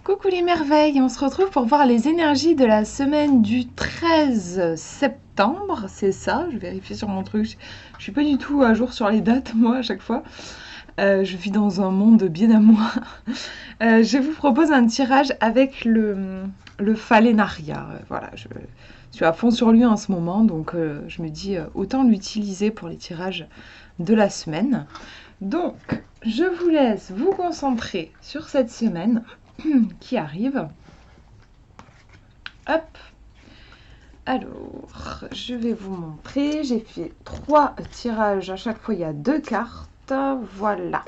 Coucou les merveilles, on se retrouve pour voir les énergies de la semaine du 13 septembre, c'est ça, je vérifie sur mon truc, je suis pas du tout à jour sur les dates moi à chaque fois, je vis dans un monde bien à moi. Je vous propose un tirage avec le phalénaria, voilà, je suis à fond sur lui en ce moment, donc je me dis autant l'utiliser pour les tirages de la semaine. Donc, je vous laisse vous concentrer sur cette semaine qui arrive. Hop. Alors, je vais vous montrer. J'ai fait 3 tirages. À chaque fois, il y a 2 cartes. Voilà.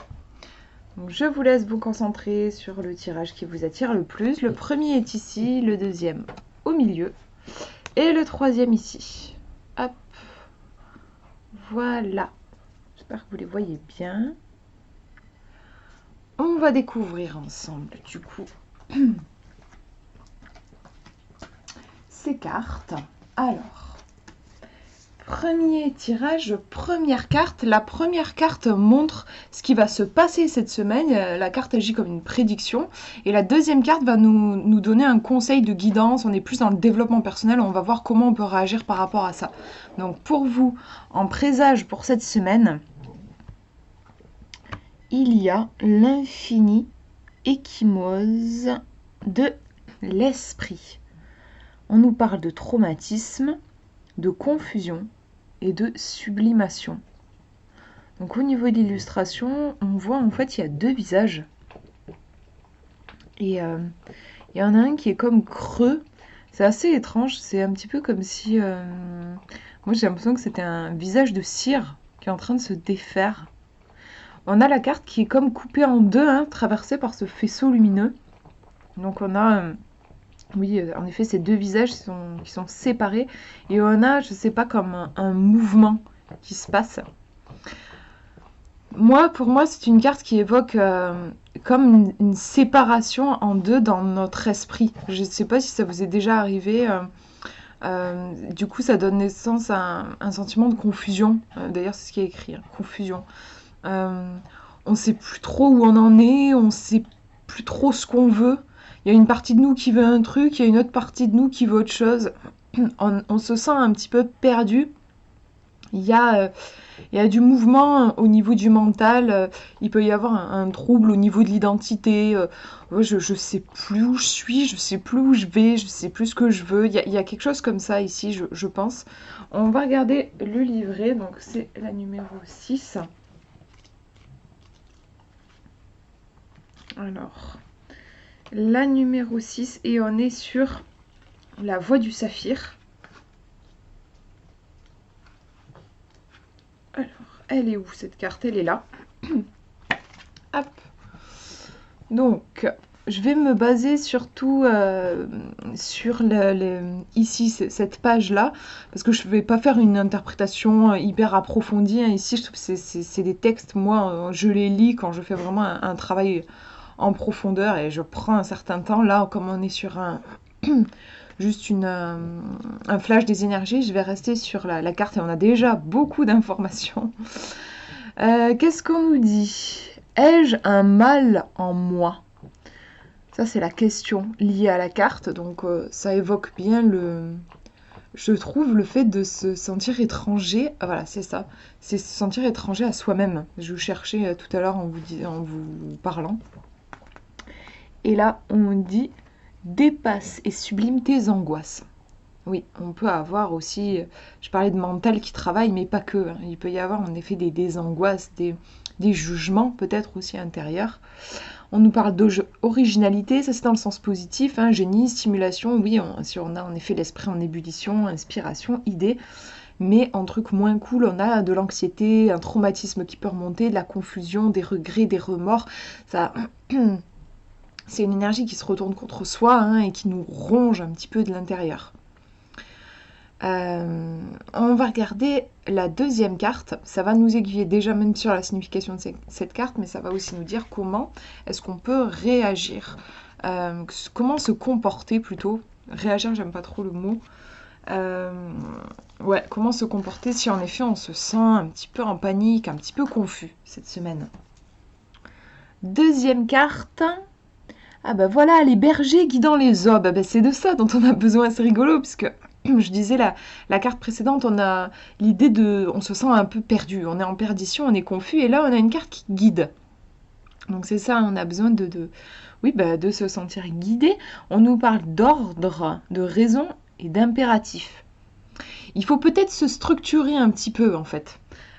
Donc, je vous laisse vous concentrer sur le tirage qui vous attire le plus. Le premier est ici, le deuxième au milieu et le troisième ici. Hop. Voilà. J'espère que vous les voyez bien. On va découvrir ensemble, du coup, ces cartes. Alors, premier tirage, première carte. La première carte montre ce qui va se passer cette semaine. La carte agit comme une prédiction. Et la deuxième carte va nous donner un conseil de guidance. On est plus dans le développement personnel. On va voir comment on peut réagir par rapport à ça. Donc pour vous, en présage pour cette semaine, il y a l'infini échymose de l'esprit. On nous parle de traumatisme, de confusion et de sublimation. Donc au niveau de l'illustration, on voit en fait il y a 2 visages. Et il y en a un qui est comme creux. C'est assez étrange, c'est un petit peu comme si... moi j'ai l'impression que c'était un visage de cire qui est en train de se défaire. On a la carte qui est comme coupée en deux, hein, traversée par ce faisceau lumineux. Donc on a, oui, en effet, ces 2 visages qui sont séparés. Et on a, je sais pas, comme un mouvement qui se passe. Pour moi, c'est une carte qui évoque comme une séparation en deux dans notre esprit. Je ne sais pas si ça vous est déjà arrivé. Du coup, ça donne naissance à un sentiment de confusion. D'ailleurs, c'est ce qui est écrit, hein, confusion. On sait plus trop où on en est, on sait plus trop ce qu'on veut. Il y a une partie de nous qui veut un truc, il y a une autre partie de nous qui veut autre chose. On se sent un petit peu perdu. Il y a du mouvement au niveau du mental, il peut y avoir un trouble au niveau de l'identité. Je sais plus où je suis, je sais plus où je vais, je sais plus ce que je veux. Il y a quelque chose comme ça ici, je pense. On va regarder le livret, donc c'est la numéro 6. Alors, la numéro 6, et on est sur la voie du saphir. Alors, elle est où cette carte? Elle est là. Hop. Donc, je vais me baser surtout sur ici, cette page-là, parce que je ne vais pas faire une interprétation hyper approfondie, hein. Ici, je trouve que c'est des textes, moi, je les lis quand je fais vraiment un travail en profondeur et je prends un certain temps. Là, comme on est sur juste un flash des énergies, je vais rester sur la carte et on a déjà beaucoup d'informations. Qu'est-ce qu'on nous dit? Ai-je un mal en moi? Ça, c'est la question liée à la carte. Donc, ça évoque bien je trouve, le fait de se sentir étranger. Ah, voilà, c'est ça. C'est se sentir étranger à soi-même. Je cherchais tout à l'heure en vous parlant. Et là, on dit dépasse et sublime tes angoisses. Oui, on peut avoir aussi, je parlais de mental qui travaille, mais pas que, hein. Il peut y avoir en effet des angoisses, des jugements peut-être aussi intérieurs. On nous parle d'originalité, ça c'est dans le sens positif, hein, génie, stimulation, oui, si on a en effet l'esprit en ébullition, inspiration, idée, mais en truc moins cool, on a de l'anxiété, un traumatisme qui peut remonter, de la confusion, des regrets, des remords, ça... C'est une énergie qui se retourne contre soi, hein, et qui nous ronge un petit peu de l'intérieur. On va regarder la deuxième carte. Ça va nous aiguiller déjà même sur la signification de cette carte, mais ça va aussi nous dire comment est-ce qu'on peut réagir. Comment se comporter plutôt. Réagir, j'aime pas trop le mot. Ouais, comment se comporter si en effet on se sent un petit peu en panique, un petit peu confus cette semaine. Deuxième carte. Ah bah voilà, les bergers guidant les eaux. Bah, c'est de ça dont on a besoin, c'est rigolo, puisque je disais la carte précédente, on a l'idée de... On se sent un peu perdu, on est en perdition, on est confus, et là on a une carte qui guide. Donc c'est ça, on a besoin oui, bah, de se sentir guidé. On nous parle d'ordre, de raison et d'impératif. Il faut peut-être se structurer un petit peu en fait.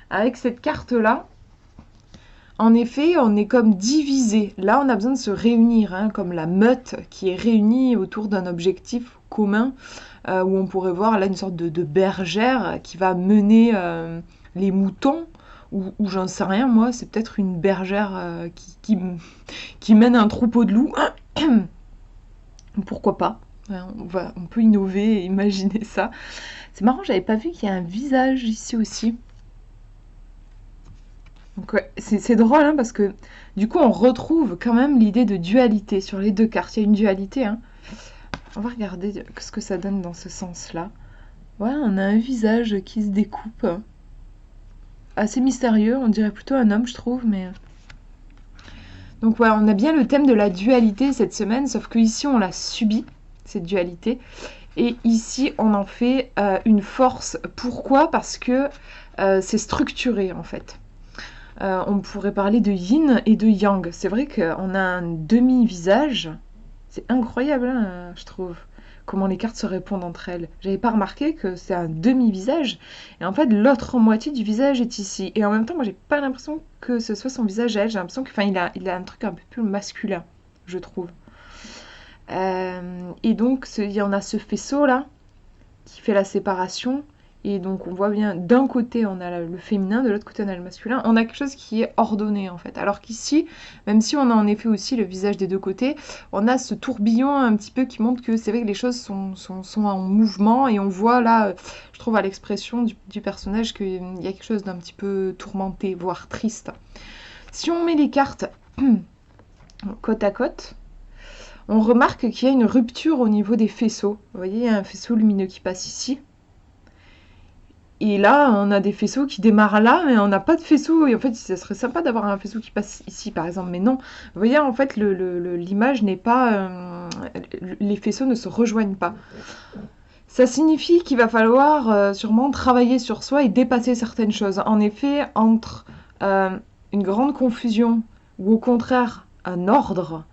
Avec cette carte-là, en effet, on est comme divisé. Là, on a besoin de se réunir, hein, comme la meute qui est réunie autour d'un objectif commun, où on pourrait voir là une sorte de bergère qui va mener les moutons, ou j'en sais rien, moi, c'est peut-être une bergère qui mène un troupeau de loups. Pourquoi pas? On peut innover et imaginer ça. C'est marrant, j'avais pas vu qu'il y a un visage ici aussi. Donc ouais, c'est drôle hein, parce que du coup on retrouve quand même l'idée de dualité sur les deux cartes. Il y a une dualité. Hein. On va regarder ce que ça donne dans ce sens-là. Ouais, on a un visage qui se découpe. Assez mystérieux, on dirait plutôt un homme je trouve, mais... Donc ouais, on a bien le thème de la dualité cette semaine, sauf que ici on l'a subi, cette dualité. Et ici on en fait une force. Pourquoi? Parce que c'est structuré en fait. On pourrait parler de yin et de yang. C'est vrai qu'on a un demi-visage. C'est incroyable, hein, je trouve, comment les cartes se répondent entre elles. J'avais pas remarqué que c'est un demi-visage. Et en fait, l'autre moitié du visage est ici. Et en même temps, moi, j'ai pas l'impression que ce soit son visage à elle. J'ai l'impression qu'il a un truc un peu plus masculin, je trouve. Et donc, il y en a ce faisceau-là qui fait la séparation. Et donc on voit bien, d'un côté on a le féminin, de l'autre côté on a le masculin, on a quelque chose qui est ordonné en fait. Alors qu'ici, même si on a en effet aussi le visage des deux côtés, on a ce tourbillon un petit peu qui montre que c'est vrai que les choses sont en mouvement, et on voit là, je trouve à l'expression du personnage qu'il y a quelque chose d'un petit peu tourmenté, voire triste. Si on met les cartes côte à côte, on remarque qu'il y a une rupture au niveau des faisceaux. Vous voyez, il y a un faisceau lumineux qui passe ici. Et là, on a des faisceaux qui démarrent là, mais on n'a pas de faisceau. Et en fait, ça serait sympa d'avoir un faisceau qui passe ici, par exemple. Mais non, vous voyez, en fait, l'image n'est pas... les faisceaux ne se rejoignent pas. Ça signifie qu'il va falloir sûrement travailler sur soi et dépasser certaines choses. En effet, entre une grande confusion ou au contraire un ordre,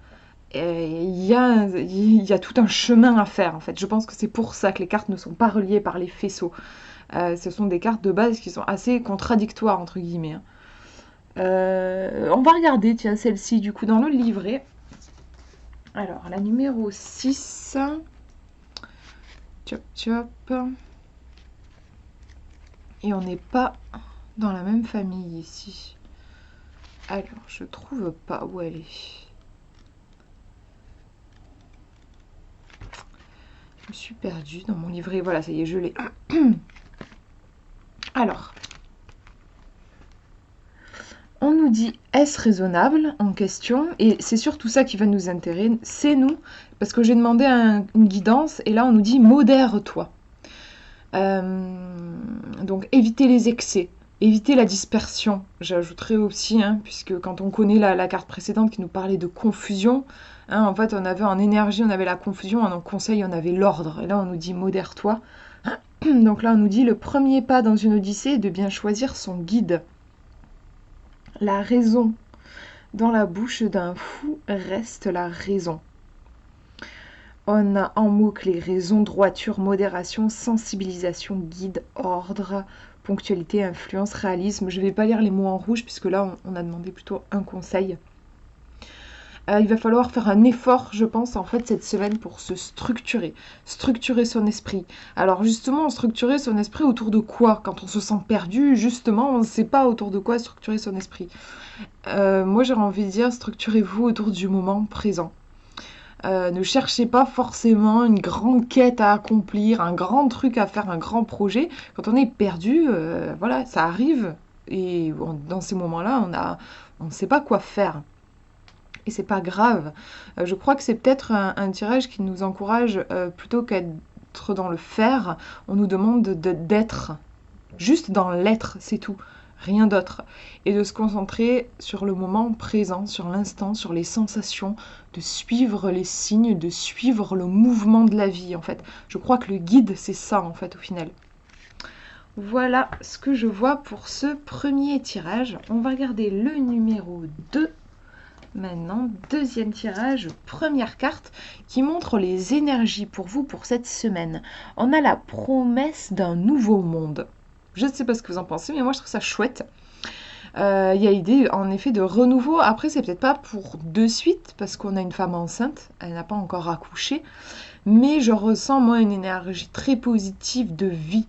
il y a tout un chemin à faire, en fait. Je pense que c'est pour ça que les cartes ne sont pas reliées par les faisceaux. Ce sont des cartes de base qui sont assez contradictoires, entre guillemets. Hein. On va regarder, tiens, celle-ci, du coup, dans le livret. Alors, la numéro 6. Chop, chop. Et on n'est pas dans la même famille, ici. Alors, je trouve pas où elle est. Je me suis perdue dans mon livret. Voilà, ça y est, je l'ai. Alors, on nous dit, est-ce raisonnable en question? Et c'est surtout ça qui va nous intéresser, c'est nous, parce que j'ai demandé une guidance, et là on nous dit, modère-toi. Donc éviter les excès, éviter la dispersion, j'ajouterais aussi, hein, puisque quand on connaît la carte précédente qui nous parlait de confusion, hein, en fait on avait en énergie, on avait la confusion, en conseil on avait l'ordre, et là on nous dit, modère-toi. Donc là on nous dit, le premier pas dans une odyssée est de bien choisir son guide. La raison dans la bouche d'un fou reste la raison. On a en mots-clés raison, droiture, modération, sensibilisation, guide, ordre, ponctualité, influence, réalisme. Je ne vais pas lire les mots en rouge puisque là on a demandé plutôt un conseil. Il va falloir faire un effort, je pense, en fait, cette semaine pour se structurer son esprit. Alors justement, structurer son esprit autour de quoi? Quand on se sent perdu, justement, on ne sait pas autour de quoi structurer son esprit. Moi, j'aurais envie de dire, structurez-vous autour du moment présent. Ne cherchez pas forcément une grande quête à accomplir, un grand truc à faire, un grand projet. Quand on est perdu, voilà, ça arrive. Et dans ces moments-là, on ne sait pas quoi faire. Et c'est pas grave. Je crois que c'est peut-être un tirage qui nous encourage, plutôt qu'être dans le faire, on nous demande d'être. Juste dans l'être, c'est tout. rien d'autre. Et de se concentrer sur le moment présent, sur l'instant, sur les sensations, de suivre les signes, de suivre le mouvement de la vie en fait. Je crois que le guide, c'est ça en fait au final. Voilà ce que je vois pour ce premier tirage. On va regarder le numéro 2. Maintenant, deuxième tirage, première carte qui montre les énergies pour vous pour cette semaine. On a la promesse d'un nouveau monde. Je ne sais pas ce que vous en pensez, mais moi je trouve ça chouette. Il y a l'idée en effet de renouveau. Après, c'est peut-être pas pour de suite parce qu'on a une femme enceinte, elle n'a pas encore accouché, mais je ressens moi une énergie très positive de vie.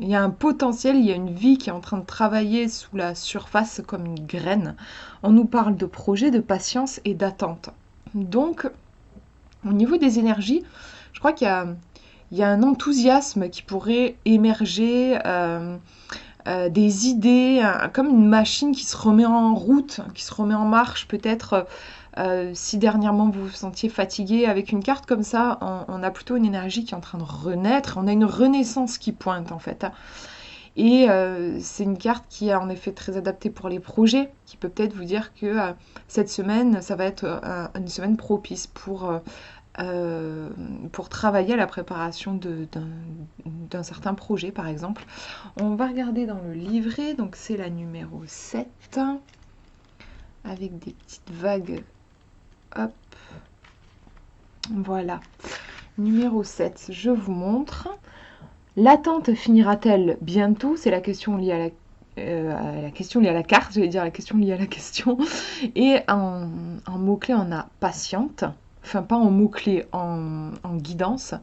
Il y a un potentiel, il y a une vie qui est en train de travailler sous la surface comme une graine. On nous parle de projet, de patience et d'attente. Donc, au niveau des énergies, je crois qu'il y a un enthousiasme qui pourrait émerger, des idées, comme une machine qui se remet en route, qui se remet en marche peut-être. Si dernièrement vous vous sentiez fatigué, avec une carte comme ça, on a plutôt une énergie qui est en train de renaître, on a une renaissance qui pointe en fait. Et c'est une carte qui est en effet très adaptée pour les projets, qui peut peut-être vous dire que cette semaine, ça va être une semaine propice pour travailler à la préparation d'un certain projet par exemple. On va regarder dans le livret, donc c'est la numéro 7, avec des petites vagues. Hop, voilà. Numéro 7, je vous montre. L'attente finira-t-elle bientôt? C'est la question liée à la question liée à la carte, j'allais dire la question liée à la question. Et en mot-clé, on a patiente. Enfin, pas en mot-clé, en guidance.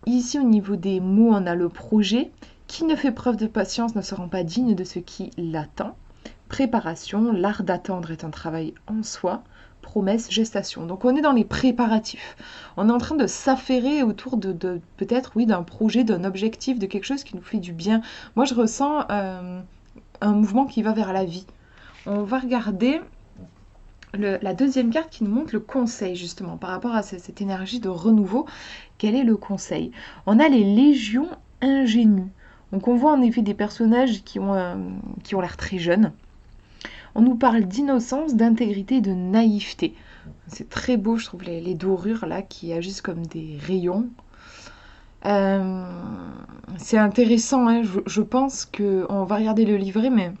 Ici, au niveau des mots, on a le projet. Qui ne fait preuve de patience ne se rend pas digne de ce qui l'attend. Préparation, l'art d'attendre est un travail en soi. Promesse, gestation. Donc on est dans les préparatifs. On est en train de s'affairer autour de peut-être, oui, d'un projet, d'un objectif, de quelque chose qui nous fait du bien. Moi, je ressens un mouvement qui va vers la vie. On va regarder la deuxième carte qui nous montre le conseil, justement, par rapport à cette énergie de renouveau. Quel est le conseil? On a les légions ingénues. Donc on voit en effet des personnages qui ont l'air très jeunes. On nous parle d'innocence, d'intégrité et de naïveté. C'est très beau, je trouve, les dorures là qui agissent comme des rayons. C'est intéressant, hein. Je pense qu'on va regarder le livret, mais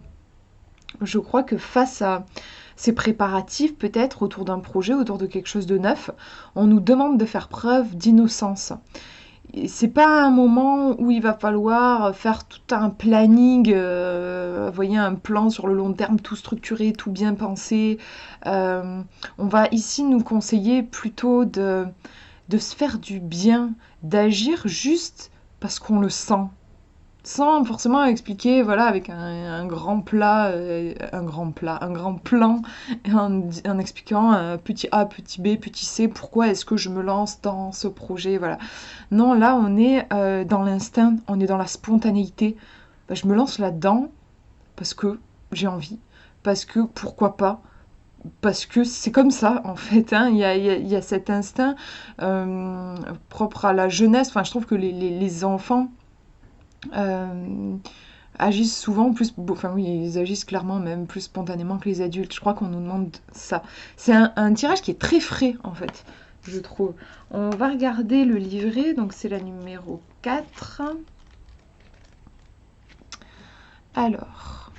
je crois que face à ces préparatifs, peut-être autour d'un projet, autour de quelque chose de neuf, on nous demande de faire preuve d'innocence. C'est pas un moment où il va falloir faire tout un planning, voyez, un plan sur le long terme, tout structuré, tout bien pensé. On va ici nous conseiller plutôt de se faire du bien, d'agir juste parce qu'on le sent. Sans forcément expliquer, voilà, avec un grand plat, un grand plan, et en expliquant petit A, petit B, petit C, pourquoi est-ce que je me lance dans ce projet, voilà. Non, là, on est dans l'instinct, on est dans la spontanéité. Bah, je me lance là-dedans parce que j'ai envie, parce que pourquoi pas, parce que c'est comme ça, en fait, hein. Il y a cet instinct propre à la jeunesse. Enfin, je trouve que les enfants agissent souvent plus, enfin oui, ils agissent clairement même plus spontanément que les adultes. Je crois qu'on nous demande ça. C'est un tirage qui est très frais en fait, je trouve. On va regarder le livret, donc c'est la numéro 4. Alors,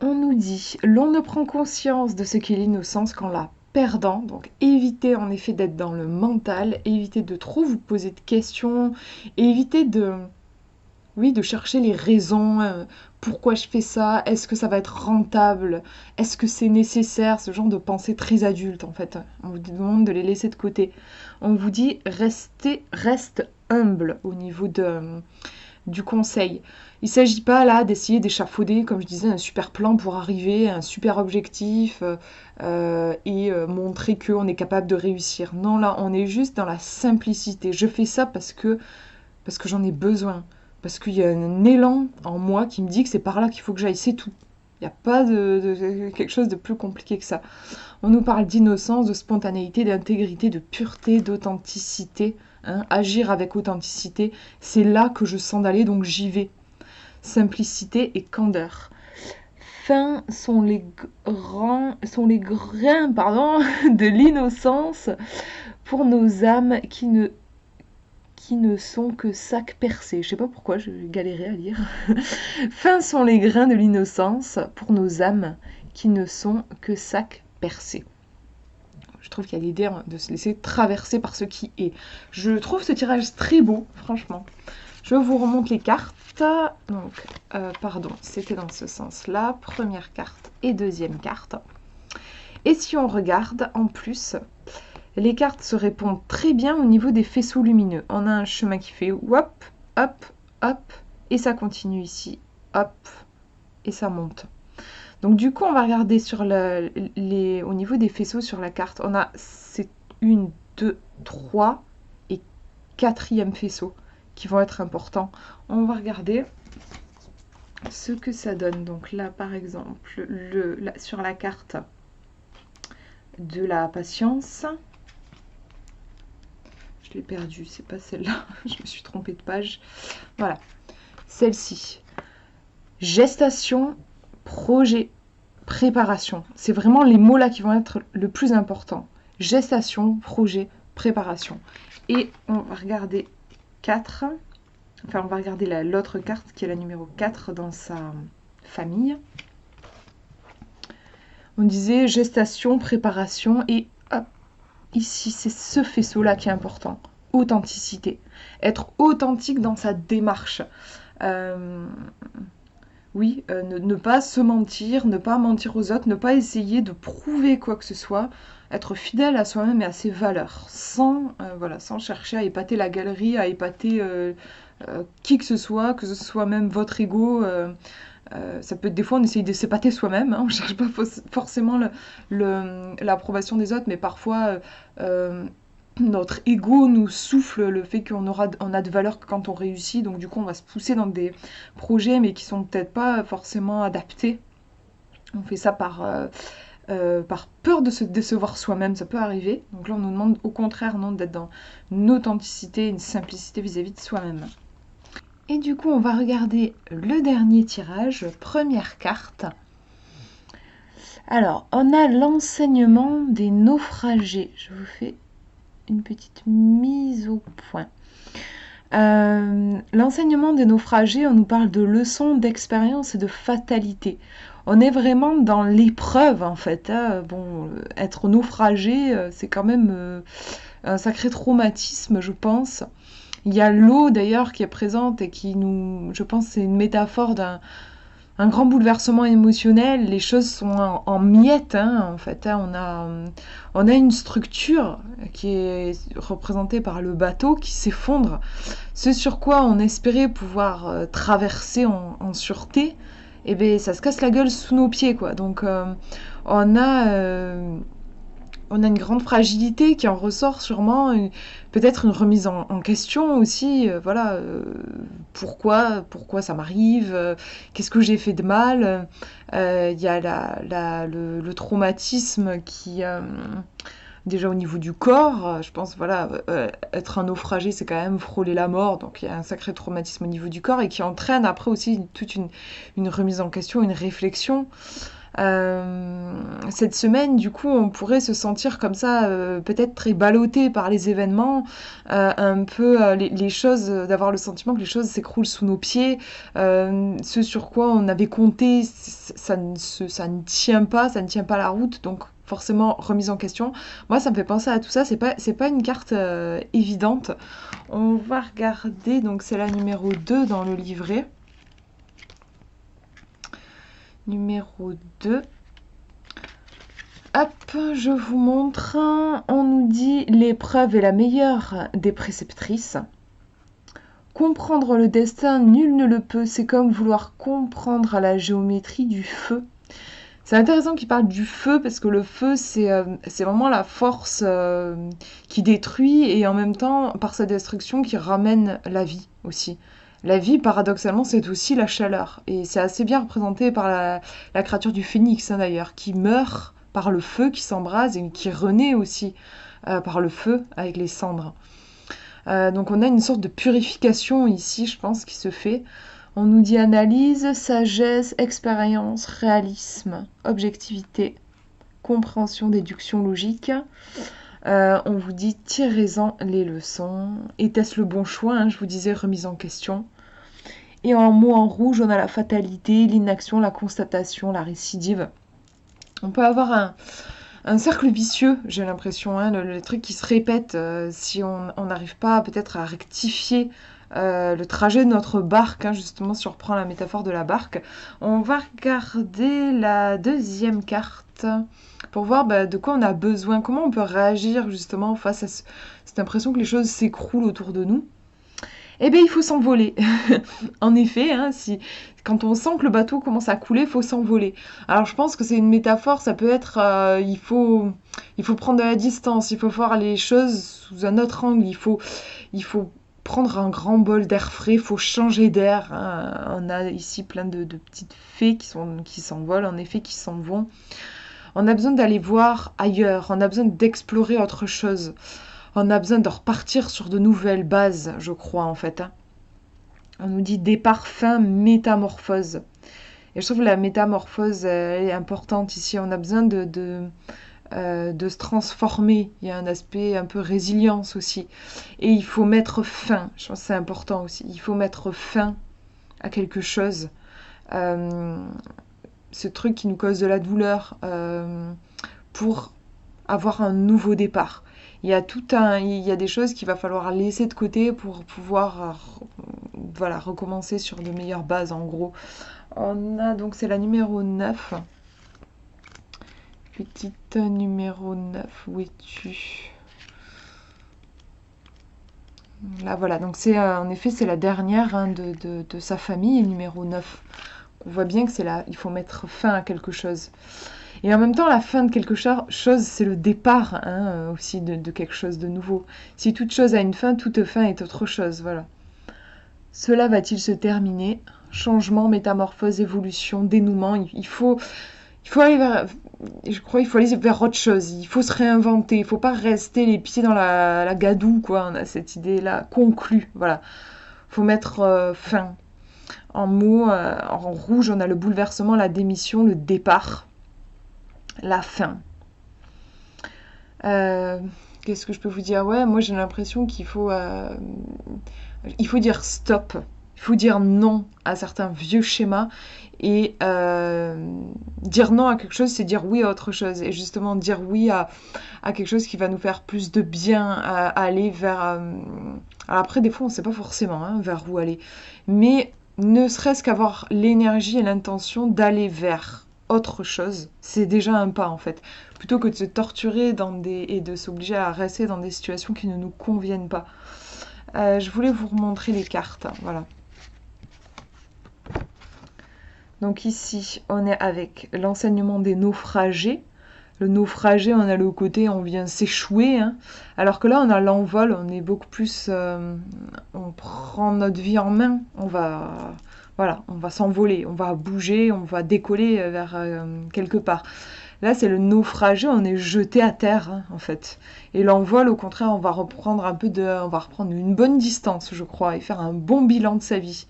on nous dit, l'on ne prend conscience de ce qu'est l'innocence qu'en la perdant, donc évitez en effet d'être dans le mental, évitez de trop vous poser de questions, évitez de chercher les raisons, pourquoi je fais ça, est-ce que ça va être rentable, est-ce que c'est nécessaire, ce genre de pensée très adulte en fait. On vous demande de les laisser de côté. On vous dit reste humble au niveau du conseil. Il ne s'agit pas là d'essayer d'échafauder, comme je disais, un super plan pour arriver à un super objectif et montrer qu'on est capable de réussir. Non, là, on est juste dans la simplicité. Je fais ça parce que j'en ai besoin. Parce qu'il y a un élan en moi qui me dit que c'est par là qu'il faut que j'aille, c'est tout. Il n'y a pas de quelque chose de plus compliqué que ça. On nous parle d'innocence, de spontanéité, d'intégrité, de pureté, d'authenticité. Hein, agir avec authenticité, c'est là que je sens d'aller, donc j'y vais. simplicité et candeur. Fins sont les grains, pardon, de l'innocence pour nos âmes qui ne sont que sacs percés. Je sais pas pourquoi, je galérais à lire. Fins sont les grains de l'innocence pour nos âmes qui ne sont que sacs percés. Je trouve qu'il y a l'idée de se laisser traverser par ce qui est. Je trouve ce tirage très beau, franchement. Je vous remonte les cartes. Donc, pardon, c'était dans ce sens-là. Première carte et deuxième carte. Et si on regarde, en plus, les cartes se répondent très bien au niveau des faisceaux lumineux. On a un chemin qui fait hop, hop, hop, et ça continue ici, hop, et ça monte. Donc du coup, on va regarder sur au niveau des faisceaux sur la carte. On a 1, 2, 3 et 4e faisceau qui vont être importants. On va regarder ce que ça donne. Donc là, par exemple, sur la carte de la patience, je l'ai perdue, c'est pas celle-là, je me suis trompée de page. Voilà, celle-ci. Gestation, projet, préparation. C'est vraiment les mots là qui vont être le plus important. Gestation, projet, préparation. Et on va regarder 4. Enfin, on va regarder l'autre carte qui est la numéro 4 dans sa famille. On disait gestation, préparation et hop, ici c'est ce faisceau-là qui est important. Authenticité. Être authentique dans sa démarche. Oui, ne pas se mentir, ne pas mentir aux autres, ne pas essayer de prouver quoi que ce soit, être fidèle à soi-même et à ses valeurs, sans chercher à épater la galerie, à épater qui que ce soit même votre ego. Ça peut être des fois on essaye de s'épater soi-même, hein, on ne cherche pas forcément l'approbation des autres, mais parfois notre ego nous souffle le fait qu'on a de valeur que quand on réussit, donc du coup on va se pousser dans des projets mais qui sont peut-être pas forcément adaptés. On fait ça par peur de se décevoir soi-même, ça peut arriver. Donc là on nous demande au contraire d'être dans une authenticité, une simplicité vis-à-vis de soi-même. Et du coup on va regarder le dernier tirage, première carte. Alors on a l'enseignement des naufragés. Je vous fais une petite mise au point. L'enseignement des naufragés, on nous parle de leçons, d'expérience et de fatalité. On est vraiment dans l'épreuve en fait. Hein. Bon, être naufragé, c'est quand même un sacré traumatisme, je pense. Il y a l'eau d'ailleurs qui est présente et qui je pense, c'est une métaphore d'un grand bouleversement émotionnel. Les choses sont en miettes, hein, en fait. Hein. On a une structure qui est représentée par le bateau qui s'effondre. Ce sur quoi on espérait pouvoir traverser en sûreté, eh bien, ça se casse la gueule sous nos pieds, quoi. Donc, on a une grande fragilité qui en ressort sûrement, peut-être une remise en question aussi, pourquoi ça m'arrive, qu'est-ce que j'ai fait de mal, il y a le traumatisme qui, déjà au niveau du corps, je pense, être un naufragé, c'est quand même frôler la mort, donc il y a un sacré traumatisme au niveau du corps et qui entraîne après aussi toute une remise en question, une réflexion. Cette semaine, du coup, on pourrait se sentir comme ça, peut-être très ballotté par les événements, un peu les choses, d'avoir le sentiment que les choses s'écroulent sous nos pieds, ce sur quoi on avait compté, ça ne tient pas la route, donc forcément remise en question. Moi, ça me fait penser à tout ça, c'est pas une carte évidente. On va regarder, donc c'est la numéro 2 dans le livret. Numéro 2. Hop, je vous montre. On nous dit l'épreuve est la meilleure des préceptrices. Comprendre le destin, nul ne le peut. C'est comme vouloir comprendre la géométrie du feu. C'est intéressant qu'il parle du feu parce que le feu, c'est vraiment la force qui détruit et en même temps, par sa destruction, qui ramène la vie aussi. La vie, paradoxalement, c'est aussi la chaleur. Et c'est assez bien représenté par la créature du phénix, hein, d'ailleurs, qui meurt par le feu, qui s'embrase et qui renaît aussi par le feu avec les cendres. Donc on a une sorte de purification ici, je pense, qui se fait. On nous dit analyse, sagesse, expérience, réalisme, objectivité, compréhension, déduction, logique. On vous dit tirez-en les leçons. Était-ce le bon choix, hein, je vous disais remise en question. Et en mots en rouge, on a la fatalité, l'inaction, la constatation, la récidive. On peut avoir un cercle vicieux, j'ai l'impression, hein, le truc qui se répète si on n'arrive pas peut-être à rectifier le trajet de notre barque, hein, justement si on reprend la métaphore de la barque. On va regarder la deuxième carte pour voir de quoi on a besoin, comment on peut réagir justement face à cette impression que les choses s'écroulent autour de nous. Eh bien, il faut s'envoler. En effet, hein, quand on sent que le bateau commence à couler, il faut s'envoler. Alors, je pense que c'est une métaphore, ça peut être, il faut prendre de la distance, il faut voir les choses sous un autre angle, il faut prendre un grand bol d'air frais, il faut changer d'air, hein. On a ici plein de petites fées qui s'envolent, en effet, qui s'en vont. On a besoin d'aller voir ailleurs, on a besoin d'explorer autre chose. On a besoin de repartir sur de nouvelles bases, je crois, en fait. Hein. On nous dit départ, fin, métamorphose. Et je trouve que la métamorphose est importante ici. On a besoin de se transformer. Il y a un aspect un peu résilience aussi. Et il faut mettre fin. Je pense que c'est important aussi. Il faut mettre fin à quelque chose. Ce truc qui nous cause de la douleur pour avoir un nouveau départ. Il y a des choses qu'il va falloir laisser de côté pour pouvoir recommencer sur de meilleures bases en gros. On a donc c'est la numéro 9. Petite numéro 9, où es-tu? Là voilà, donc c'est en effet c'est la dernière hein, de sa famille, numéro 9. On voit bien que il faut mettre fin à quelque chose. Et en même temps, la fin de quelque chose, c'est le départ hein, aussi de quelque chose de nouveau. Si toute chose a une fin, toute fin est autre chose. Voilà. Cela va-t-il se terminer? Changement, métamorphose, évolution, dénouement. Il faut aller vers... Je crois qu'il faut aller vers autre chose. Il faut se réinventer. Il ne faut pas rester les pieds dans la gadoue, quoi. On a cette idée-là conclue. Voilà. Il faut mettre fin. En mots, en rouge, on a le bouleversement, la démission, le départ. La fin. Qu'est-ce que je peux vous dire? Ouais, moi j'ai l'impression qu'il faut dire stop. Il faut dire non à certains vieux schémas et dire non à quelque chose, c'est dire oui à autre chose. Et justement dire oui à quelque chose qui va nous faire plus de bien, à aller vers... Alors après, des fois, on ne sait pas forcément hein, vers où aller. Mais ne serait-ce qu'avoir l'énergie et l'intention d'aller vers autre chose, c'est déjà un pas en fait. Plutôt que de se torturer et de s'obliger à rester dans des situations qui ne nous conviennent pas. Je voulais vous remontrer les cartes, voilà. Donc ici, on est avec l'enseignement des naufragés. Le naufragé, on a le côté, on vient s'échouer. Hein. Alors que là, on a l'envol, on est beaucoup plus... on prend notre vie en main, on va s'envoler, on va bouger, on va décoller vers quelque part. Là, c'est le naufragé, on est jeté à terre, hein, en fait. Et l'envol, au contraire, on va reprendre une bonne distance, je crois, et faire un bon bilan de sa vie.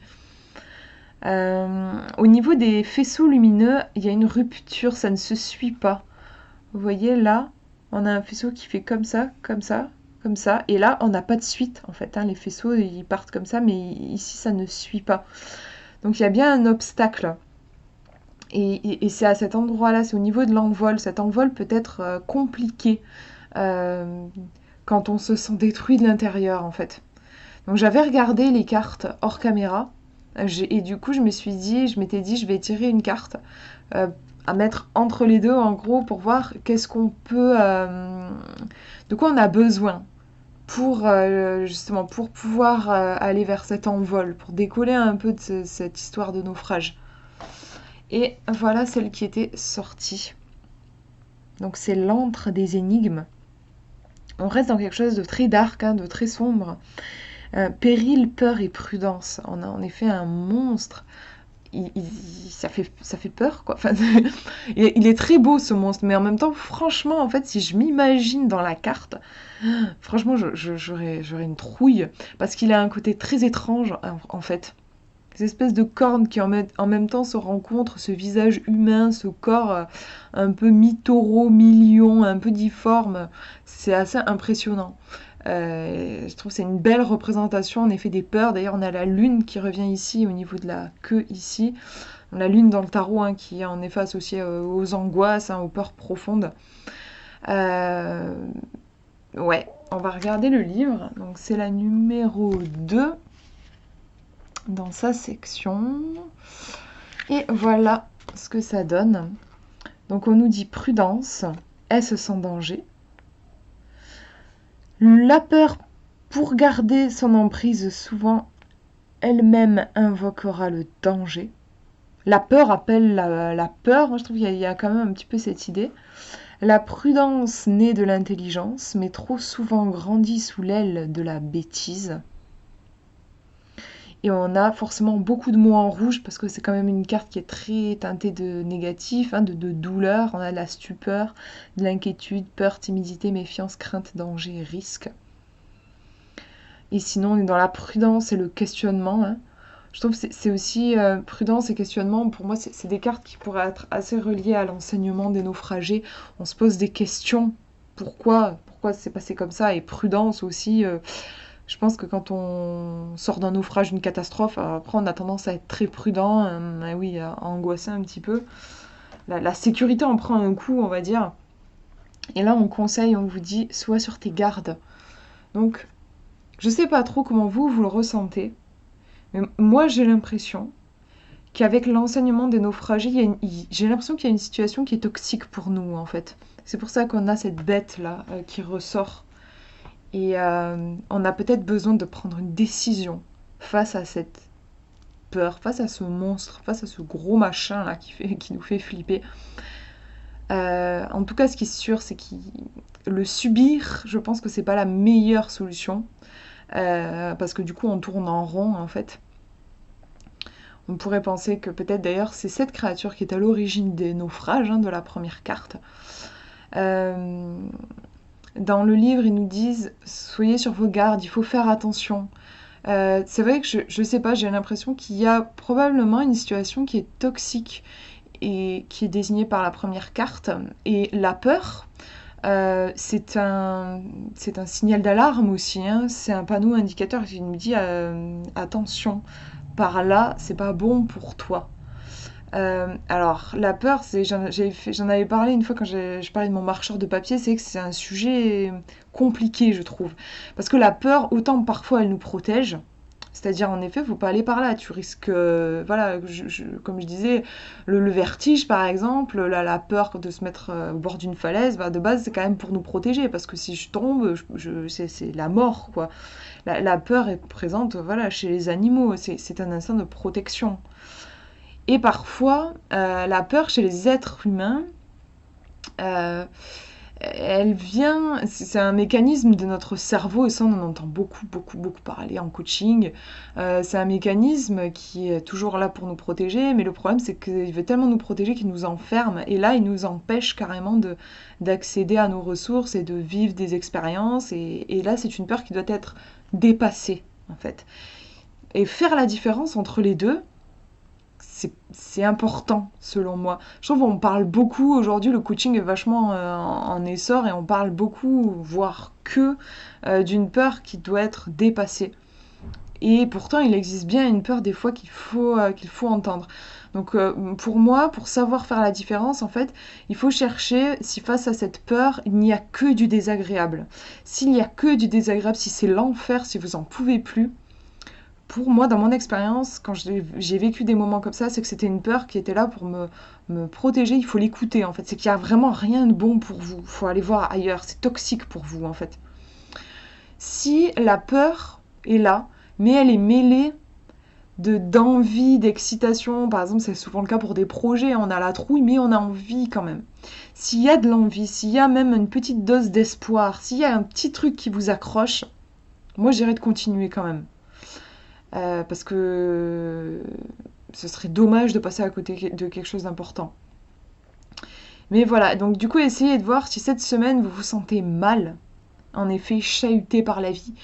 Au niveau des faisceaux lumineux, il y a une rupture, ça ne se suit pas. Vous voyez, là, on a un faisceau qui fait comme ça, comme ça, comme ça. Et là, on n'a pas de suite, en fait. Hein. Les faisceaux, ils partent comme ça, mais ici, ça ne suit pas. Donc, il y a bien un obstacle. Et c'est à cet endroit-là, c'est au niveau de l'envol. Cet envol peut être compliqué quand on se sent détruit de l'intérieur, en fait. Donc, j'avais regardé les cartes hors caméra. Et du coup, je m'étais dit, je vais tirer une carte à mettre entre les deux, en gros, pour voir qu'est-ce qu'on peut... de quoi on a besoin pour, justement, pour pouvoir aller vers cet envol, pour décoller un peu de cette histoire de naufrage. Et voilà celle qui était sortie. Donc c'est l'antre des énigmes. On reste dans quelque chose de très dark, hein, de très sombre. Péril, peur et prudence. On a en effet un monstre. Ça fait peur, quoi. Enfin, il est très beau, ce monstre. Mais en même temps, franchement, en fait, si je m'imagine dans la carte, franchement, j'aurais une trouille. Parce qu'il a un côté très étrange, en fait. Ces espèces de cornes qui en même temps se rencontrent, ce visage humain, ce corps un peu mi-taureau, mi-lion, un peu difforme, c'est assez impressionnant. Je trouve que c'est une belle représentation en effet des peurs. D'ailleurs, on a la lune qui revient ici au niveau de la queue ici. La lune dans le tarot qui est en effet associée aux angoisses, aux peurs profondes. Euh, ouais, on va regarder le livre. Donc c'est la numéro 2 dans sa section. Et voilà ce que ça donne. Donc on nous dit prudence, est-ce sans danger? La peur, pour garder son emprise, souvent elle-même invoquera le danger. La peur appelle la peur. Moi, je trouve qu'il y a quand même un petit peu cette idée. La prudence naît de l'intelligence, mais trop souvent grandit sous l'aile de la bêtise. Et on a forcément beaucoup de mots en rouge parce que c'est quand même une carte qui est très teintée de négatif, de douleur. On a de la stupeur, de l'inquiétude, peur, timidité, méfiance, crainte, danger, risque. Et sinon, on est dans la prudence et le questionnement. Je trouve que c'est aussi prudence et questionnement. Pour moi, c'est des cartes qui pourraient être assez reliées à l'enseignement des naufragés. On se pose des questions. Pourquoi c'est passé comme ça? Et prudence aussi. Je pense que quand on sort d'un naufrage, d'une catastrophe, après on a tendance à être très prudent, oui, à angoisser un petit peu. La sécurité en prend un coup, on va dire. Et là, on conseille, on vous dit, sois sur tes gardes. Donc, je sais pas trop comment vous le ressentez, mais moi j'ai l'impression qu'avec l'enseignement des naufragés, j'ai l'impression qu'il y a une situation qui est toxique pour nous, en fait. C'est pour ça qu'on a cette bête-là qui ressort. Et on a peut-être besoin de prendre une décision face à cette peur, face à ce monstre, face à ce gros machin là qui nous fait flipper. En tout cas, ce qui est sûr, c'est que le subir, je pense que c'est pas la meilleure solution. Parce que du coup, on tourne en rond en fait. On pourrait penser que peut-être d'ailleurs c'est cette créature qui est à l'origine des naufrages de la première carte. Dans le livre, ils nous disent soyez sur vos gardes, il faut faire attention. C'est vrai que je sais pas, j'ai l'impression qu'il y a probablement une situation qui est toxique et qui est désignée par la première carte. Et la peur, c'est un signal d'alarme aussi. C'est un panneau indicateur qui nous dit attention, par là, c'est pas bon pour toi. Alors, la peur, j'en avais parlé une fois quand je parlais de mon marcheur de papier, c'est que c'est un sujet compliqué, je trouve. Parce que la peur, autant parfois elle nous protège, c'est-à-dire en effet, faut pas aller par là, tu risques, voilà, comme je disais, le vertige par exemple, la peur de se mettre au bord d'une falaise, de base c'est quand même pour nous protéger, parce que si je tombe, c'est la mort, quoi. La peur est présente, voilà, chez les animaux, c'est un instinct de protection. Et parfois, la peur chez les êtres humains, euh, elle vient, c'est un mécanisme de notre cerveau, et ça on en entend beaucoup, beaucoup, beaucoup parler en coaching. C'est un mécanisme qui est toujours là pour nous protéger, mais le problème c'est qu'il veut tellement nous protéger qu'il nous enferme, et là il nous empêche carrément d'accéder à nos ressources et de vivre des expériences, et là c'est une peur qui doit être dépassée en fait. Et faire la différence entre les deux, c'est important selon moi. Je trouve qu'on parle beaucoup aujourd'hui, le coaching est vachement en essor et on parle beaucoup, voire que, d'une peur qui doit être dépassée. Et pourtant, il existe bien une peur des fois qu'il faut entendre. Donc pour moi, pour savoir faire la différence, en fait, il faut chercher si face à cette peur, il n'y a que du désagréable. S'il n'y a que du désagréable, si c'est l'enfer, si vous en pouvez plus, pour moi, dans mon expérience, quand j'ai vécu des moments comme ça, c'est que c'était une peur qui était là pour me protéger. Il faut l'écouter, en fait. C'est qu'il n'y a vraiment rien de bon pour vous. Il faut aller voir ailleurs. C'est toxique pour vous, en fait. Si la peur est là, mais elle est mêlée d'envie, d'excitation, par exemple, c'est souvent le cas pour des projets, on a la trouille, mais on a envie quand même. S'il y a de l'envie, s'il y a même une petite dose d'espoir, s'il y a un petit truc qui vous accroche, moi, j'irais de continuer quand même. Parce que ce serait dommage de passer à côté de quelque chose d'important. Mais voilà, donc du coup, essayez de voir si cette semaine vous vous sentez mal, en effet, chahuté par la vie.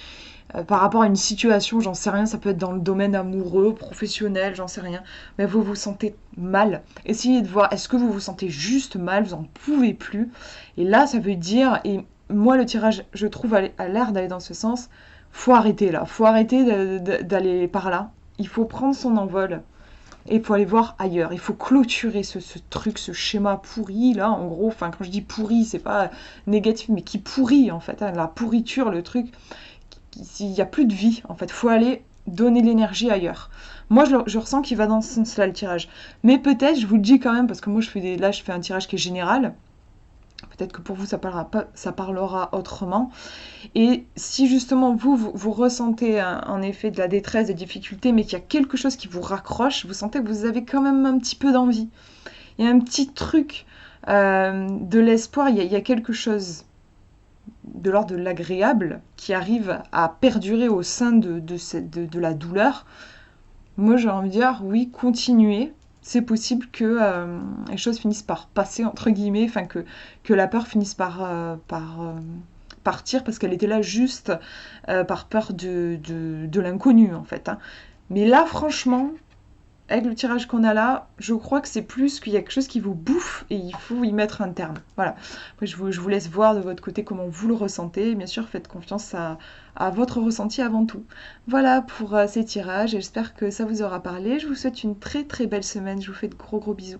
par rapport à une situation, j'en sais rien, ça peut être dans le domaine amoureux, professionnel, j'en sais rien, mais vous vous sentez mal. Essayez de voir, est-ce que vous vous sentez juste mal, vous en pouvez plus. Et là, ça veut dire, et moi le tirage, je trouve, a l'air d'aller dans ce sens, faut arrêter là, faut arrêter d'aller par là. Il faut prendre son envol et il faut aller voir ailleurs. Il faut clôturer ce truc, ce schéma pourri là, en gros. Enfin, quand je dis pourri, c'est pas négatif, mais qui pourrit en fait, hein, la pourriture, le truc. Il n'y a plus de vie en fait. Faut aller donner l'énergie ailleurs. Moi, je ressens qu'il va dans ce sens-là le tirage. Mais peut-être, je vous le dis quand même, parce que moi, là, je fais un tirage qui est général. Peut-être que pour vous, ça parlera autrement. Et si justement vous ressentez en effet de la détresse, des difficultés, mais qu'il y a quelque chose qui vous raccroche, vous sentez que vous avez quand même un petit peu d'envie. Il y a un petit truc de l'espoir, il y a quelque chose de l'ordre de l'agréable qui arrive à perdurer au sein de la douleur. Moi, j'ai envie de dire, oui, continuez. C'est possible que les choses finissent par passer, entre guillemets, enfin que la peur finisse par partir parce qu'elle était là juste par peur de l'inconnu, en fait. Hein. Mais là, franchement, avec le tirage qu'on a là, je crois que c'est plus qu'il y a quelque chose qui vous bouffe et il faut y mettre un terme. Voilà. Après, je vous laisse voir de votre côté comment vous le ressentez. Bien sûr, faites confiance à votre ressenti avant tout. Voilà pour ces tirages. J'espère que ça vous aura parlé. Je vous souhaite une très très belle semaine. Je vous fais de gros bisous.